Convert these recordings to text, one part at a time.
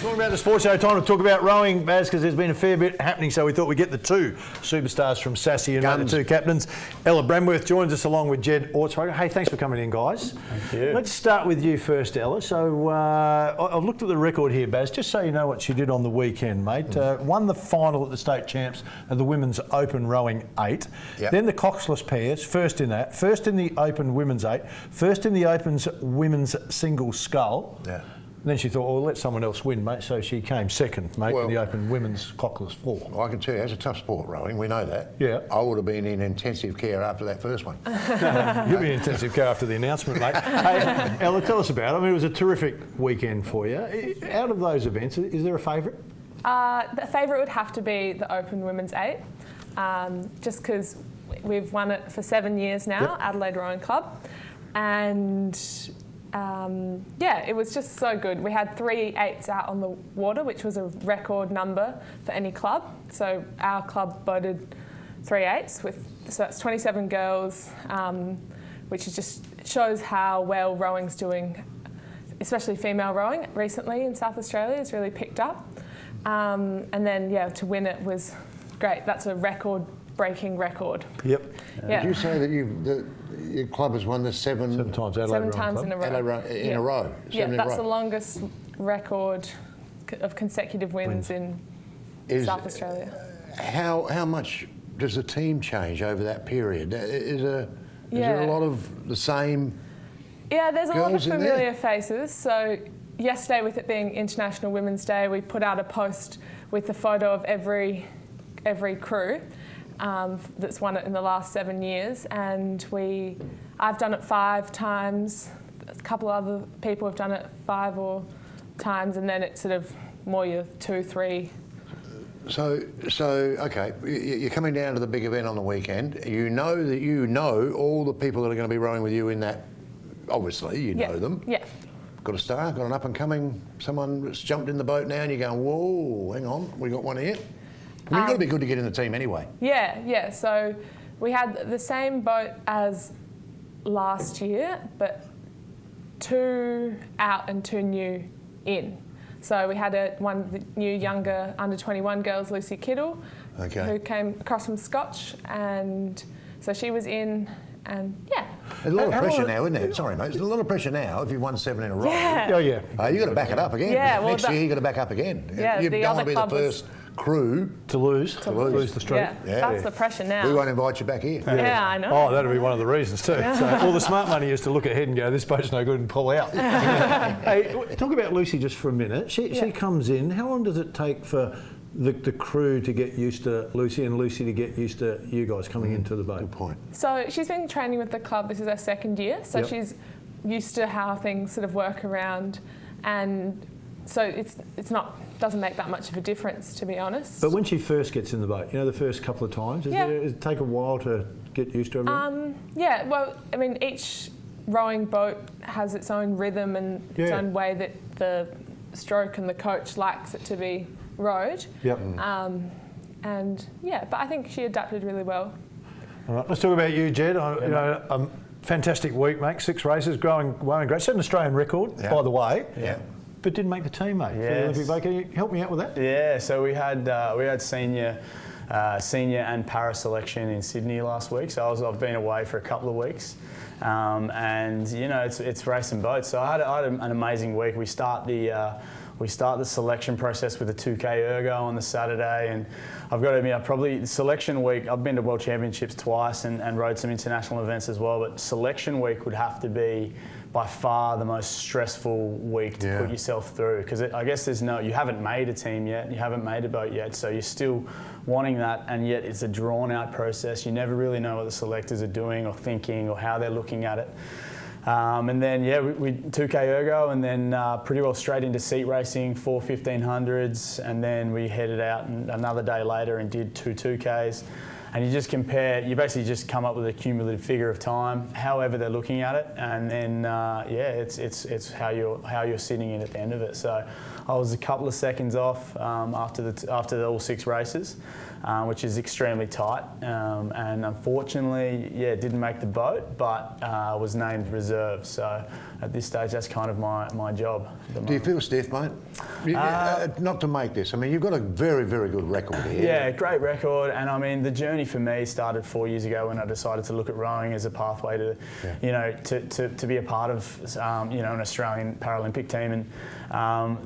Talking about the sports show, time to talk about rowing, Baz, because there's been a fair bit happening, so we thought we'd get the two superstars from SASS United, the two captains. Ella Bramwell joins us along with Jed Altschwager. Hey, thanks for coming in, guys. Thank you. Let's start with you first, Ella. So I've looked at the record here, Baz, just so you know what she did on the weekend, mate. Won the final at the state champs of the Women's Open Rowing 8. Yep. Then the coxless pairs, first in that. First in the Open Women's 8. First in the Open's Women's Single Scull. Yeah. And then she thought, well, let someone else win, mate. So she came second, mate, in the Open Women's Cockless 4. Well, I can tell you, it's a tough sport, rowing. We know that. Yeah. I would have been in intensive care after that first one. You'll be in intensive care after the announcement, mate. Hey, Ella, tell us about it. I mean, it was a terrific weekend for you. Out of those events, is there a favourite? The favourite would have to be the Open Women's 8, just because we've won it for 7 years now, Adelaide Rowing Club. And yeah, it was just so good. We had 3 8s out on the water, which was a record number for any club. So our club voted 3 8s, so that's 27 girls, which is just shows how well rowing's doing, especially female rowing recently in South Australia has really picked up. And then, yeah, to win it was great. That's a record-breaking record. Yep. Yeah. Did you say that your club has won the 7 times Adelaide 7 times in a row. in a row? Yeah, 7 in a that's row. the longest record of consecutive wins in South Australia. How much does the team change over that period? Is there a lot of the same? Yeah, there's a lot of girls in there? familiar faces. So yesterday, with it being International Women's Day, we put out a post with a photo of every crew that's won it in the last 7 years, and I've done it 5 times. A couple of other people have done it 5 or times, and then it's sort of more your 2, 3. So okay, you're coming down to the big event on the weekend. You know that you know all the people that are going to be rowing with you in that. Obviously, you know them. Yeah. Got a star, got an up and coming, someone that's jumped in the boat now, and you're going, whoa, hang on, we got one here. I mean, you've got to be good to get in the team anyway. Yeah. So we had the same boat as last year, but 2 out and 2 new in. So we had the new younger under-21 girls, Lucy Kittle, who came across from Scotch, and so she was in, and yeah. There's a lot of pressure now, isn't there? Sorry, mate. There's a lot of pressure now if you've won 7 in a row. Yeah. Oh, yeah. You've got to back it up again. Yeah, well, next year you've got to back up again. Yeah, you the don't other want to be the club first crew to lose the streak. Yeah, that's the pressure now. We won't invite you back here. Yeah, I know. Oh, that'll be one of the reasons too. So all the smart money is to look ahead and go, this boat's no good, and pull out. Hey, talk about Lucy just for a minute. She comes in. How long does it take for the crew to get used to Lucy and Lucy to get used to you guys coming into the boat? Good point. So she's been training with the club. This is her 2nd year. So she's used to how things sort of work around, and so it's not doesn't make that much of a difference, to be honest. But when she first gets in the boat, the first couple of times, does it take a while to get used to everything? Yeah. Well, I mean, each rowing boat has its own rhythm and its own way that the stroke and the coach likes it to be rowed. Yep. And yeah, but I think she adapted really well. All right, let's talk about you, Jed. A fantastic week, mate. 6 races, growing great. Set an Australian record, by the way. Yeah. But didn't make the team, mate, for the Olympic boat. Can you help me out with that? Yeah, so we had senior and para selection in Sydney last week. So I've been away for a couple of weeks, and it's racing boats. So I had an amazing week. We start the selection process with a 2K ergo on the Saturday, and I've got to admit, probably the selection week, I've been to World Championships twice and rode some international events as well, but selection week would have to be by far the most stressful week to put yourself through, because I guess you haven't made a team yet, you haven't made a boat yet, so you're still wanting that, and yet it's a drawn out process. You never really know what the selectors are doing or thinking or how they're looking at it. And then, we 2K ergo, and then pretty well straight into seat racing, 4 1500s, and then we headed out another day later and did 2 2Ks. And you just compare, you basically just come up with a cumulative figure of time, however they're looking at it, and then it's how you're sitting in at the end of it. So I was a couple of seconds off after all 6 races, which is extremely tight. And unfortunately, didn't make the boat, but was named reserve. So at this stage, that's kind of my job. Do you feel stiff, mate? Not to make this. I mean, you've got a very, very good record here. Yeah, great record. And I mean, the journey for me started 4 years ago when I decided to look at rowing as a pathway to, to be a part of, an Australian Paralympic team. And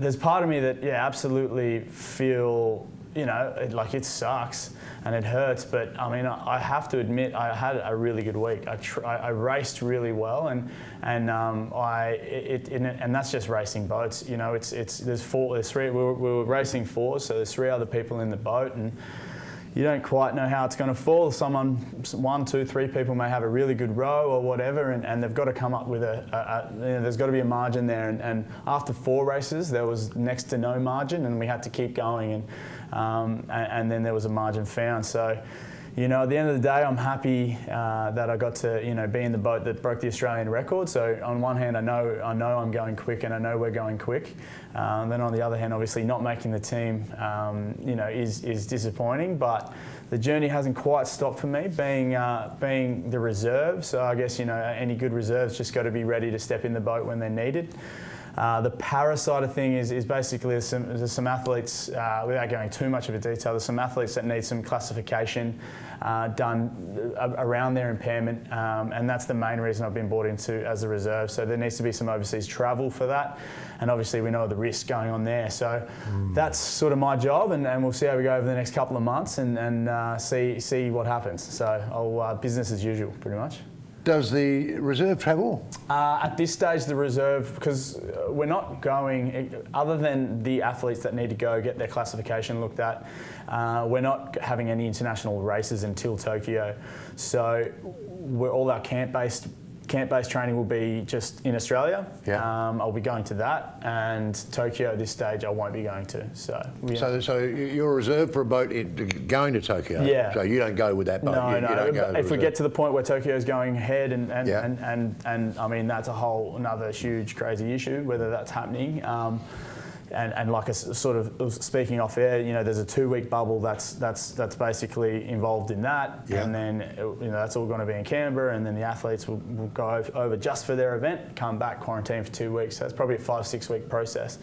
there's part of me that, absolutely feel, like it sucks and it hurts, but I mean, I have to admit I had a really good week. I raced really well, and that's just racing boats. There's three. We were racing fours, so there's 3 other people in the boat, and you don't quite know how it's going to fall. 1, 2, 3 people may have a really good row or whatever, and they've got to come up with there's got to be a margin there. And after 4 races, there was next to no margin, and we had to keep going. And then there was a margin found. So, at the end of the day, I'm happy that I got to, be in the boat that broke the Australian record. So on one hand, I know I'm going quick, and I know we're going quick. Then on the other hand, obviously not making the team, is disappointing. But the journey hasn't quite stopped for me, being the reserve. So I guess any good reserves just got to be ready to step in the boat when they're needed. The para side of thing is basically there's some athletes, without going too much of a detail, there's some athletes that need some classification done around their impairment, and that's the main reason I've been brought into as a reserve. So there needs to be some overseas travel for that, and obviously we know the risk going on there. So that's sort of my job, and we'll see how we go over the next couple of months and see what happens. So I'll business as usual, pretty much. Does the reserve travel? At this stage, the reserve, because we're not going, other than the athletes that need to go get their classification looked at, we're not having any international races until Tokyo. So all our camp-based training will be just in Australia. Yeah. I'll be going to that, and Tokyo at this stage I won't be going to. So you're reserved for a boat going to Tokyo. Yeah. So you don't go with that boat. No. You don't go if we get to the point where Tokyo is going ahead, and I mean that's a whole another huge crazy issue whether that's happening. And like a sort of speaking off air, there's a 2-week bubble that's basically involved in that, and then that's all going to be in Canberra, and then the athletes will go over just for their event, come back, quarantine for 2 weeks. So it's probably a 5-6 week process.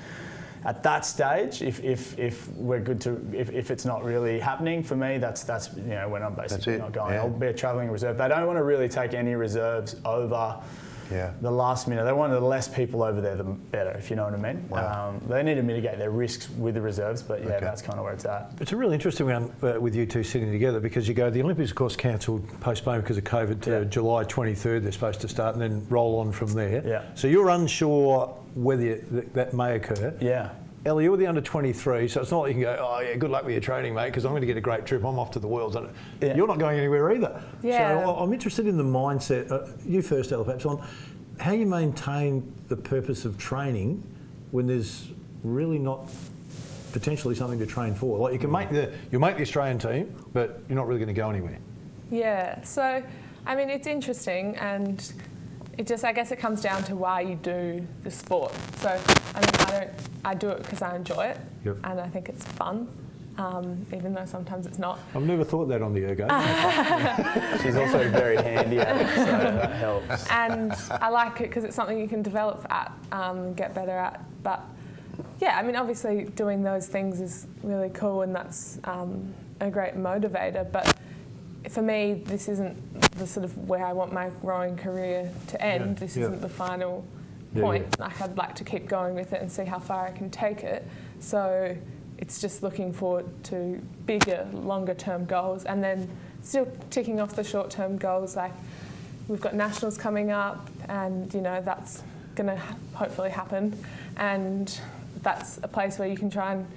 At that stage, if we're good to, if it's not really happening for me, that's when I'm basically not going. I'll be a travelling reserve. They don't want to really take any reserves over. The last minute. They wanted less people over there, the better, if you know what I mean. Wow. They need to mitigate their risks with the reserves, but that's kind of where it's at. It's a really interesting one with you two sitting together, because you go, the Olympics, of course, cancelled, postponed because of COVID to July 23rd, they're supposed to start, and then roll on from there. Yeah. So you're unsure whether that may occur. Yeah. Ellie, you're the under 23, so it's not like you can go, oh yeah, good luck with your training, mate, because I'm going to get a great trip. I'm off to the Worlds. You're not going anywhere either. Yeah. So I'm interested in the mindset. You first, Ella, perhaps, on how you maintain the purpose of training when there's really not potentially something to train for. Like you'll make the Australian team, but you're not really going to go anywhere. Yeah. So, I mean, it's interesting, and I guess it comes down to why you do the sport. So, I mean, I do it because I enjoy it, and I think it's fun, even though sometimes it's not. I've never thought that on the ergo. She's also very handy at it, so that helps. And I like it because it's something you can develop at, get better at. But yeah, I mean, obviously doing those things is really cool, and that's a great motivator. But for me, this isn't the sort of where I want my rowing career to end. This isn't the final point. Like, I'd like to keep going with it and see how far I can take it. So it's just looking forward to bigger, longer term goals, and then still ticking off the short term goals. Like, we've got nationals coming up, and that's going to hopefully happen, and that's a place where you can try and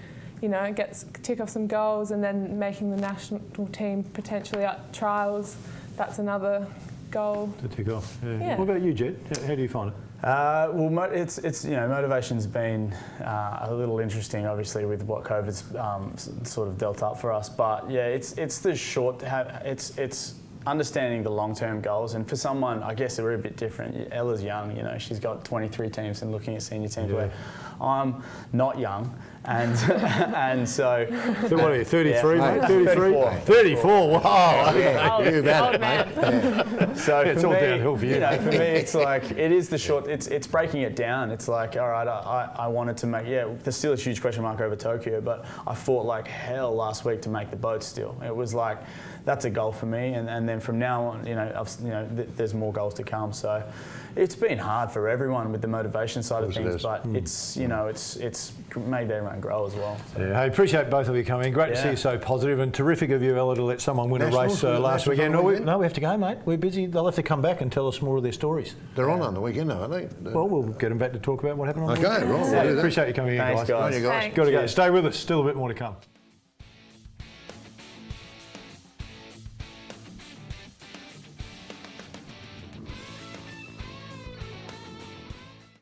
tick off some goals, and then making the national team potentially at trials. That's another goal to tick off. Yeah. What about you, Jed? How do you find it? Well, it's motivation's been a little interesting, obviously, with what COVID's sort of dealt up for us. But yeah, it's the short. It's understanding the long-term goals, and for someone, I guess we're a bit different. Ella's young, she's got 23 teams and looking at senior teams. Where I'm not young, and so. So what are you, 33, Yeah. mate? 33? 34. 34, wow. Yeah, you've had Old it, mate. man. So It's for all me, downhill for you. You know, for me, it's like it is the short. It's breaking it down. It's like, all right, I wanted to make. Yeah, there's still a huge question mark over Tokyo, but I fought like hell last week to make the boat. Still, it was like that's a goal for me. And then from now on, there's more goals to come. So it's been hard for everyone with the motivation side of things, but it's made everyone grow as well. So. Yeah, I appreciate both of you coming. Great to see you so positive, and terrific of you, Ella, to let someone win Nationals, a race last Nationals weekend. on the weekend? No, we have to go, mate. We're busy. They'll have to come back and tell us more of their stories. They're on the weekend, though, aren't they? Well, we'll get them back to talk about what happened on the Okay, weekend. right. We'll do that. Appreciate you coming in, Thanks, guys. Right, you guys. Thanks. Got to go. Stay with us. Still a bit more to come.